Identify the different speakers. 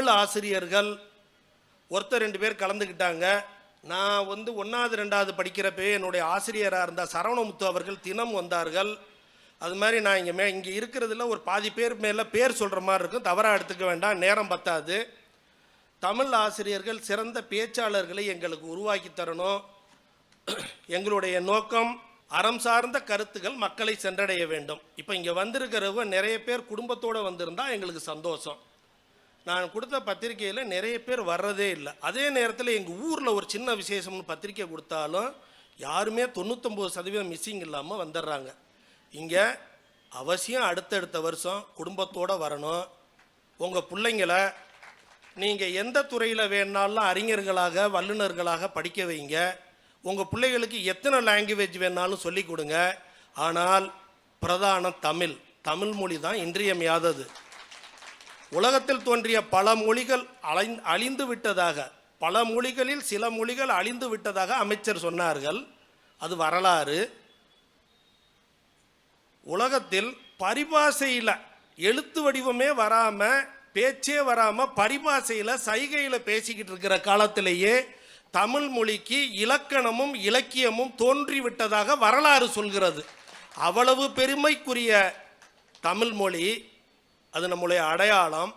Speaker 1: தமிழ் ஆசிரியர்கள் ஒருத்தர் 2 பேர் கலந்துக்கிட்டாங்க. நான் 1வது 2வது படிக்கிறப்பே என்னுடைய ஆசிரியராக இருந்த சரவணமுத்து அவர்கள் தினம் வந்தார்கள். அது மாதிரி நான் இங்கே இருக்கிறதுல ஒரு பாதி பேர் மேலே பேர் சொல்கிற மாதிரி இருக்கும், தவறாக எடுத்துக்க வேண்டாம், நேரம் பத்தாது. தமிழ் ஆசிரியர்கள் சிறந்த பேச்சாளர்களை எங்களுக்கு உருவாக்கி தரணும். எங்களுடைய நோக்கம் அறம் சார்ந்த கருத்துக்கள் மக்களை சென்றடைய வேண்டும். இப்போ இங்கே வந்திருக்கிறவங்க நிறைய பேர் குடும்பத்தோடு வந்திருந்தால் எங்களுக்கு சந்தோஷம். நான் கொடுத்த பத்திரிகையில் நிறைய பேர் வர்றதே இல்லை. அதே நேரத்தில் எங்கள் ஊரில் ஒரு சின்ன விசேஷம்னு பத்திரிக்கை கொடுத்தாலும் யாருமே 99% மிஸ்ஸிங் இல்லாமல் வந்துடுறாங்க. இங்கே அவசியம் அடுத்தடுத்த வருஷம் குடும்பத்தோடு வரணும். உங்கள் பிள்ளைங்களை நீங்கள் எந்த துறையில் வேணாலும் அறிஞர்களாக வல்லுநர்களாக படிக்க வைங்க. உங்கள் பிள்ளைகளுக்கு எத்தனை லாங்குவேஜ் வேணாலும் சொல்லிக் கொடுங்க. ஆனால் பிரதான தமிழ் மொழி தான் இன்றியமையாதது. உலகத்தில் தோன்றிய பல மொழிகள் அழிந்து விட்டதாக, பல மொழிகளில் சில மொழிகள் அழிந்து விட்டதாக அமைச்சர் சொன்னார்கள். அது வரலாறு. உலகத்தில் பரிபாஷையில் எழுத்து வடிவமே வராமல் பேச்சே வராமல் பரிபாஷையில் சைகையில் பேசிக்கிட்டு இருக்கிற காலத்திலேயே தமிழ் மொழிக்கு இலக்கணமும் இலக்கியமும் தோன்றிவிட்டதாக வரலாறு சொல்கிறது. அவ்வளவு பெருமைக்குரிய தமிழ் மொழி, அது நம்முடைய அடையாளம்.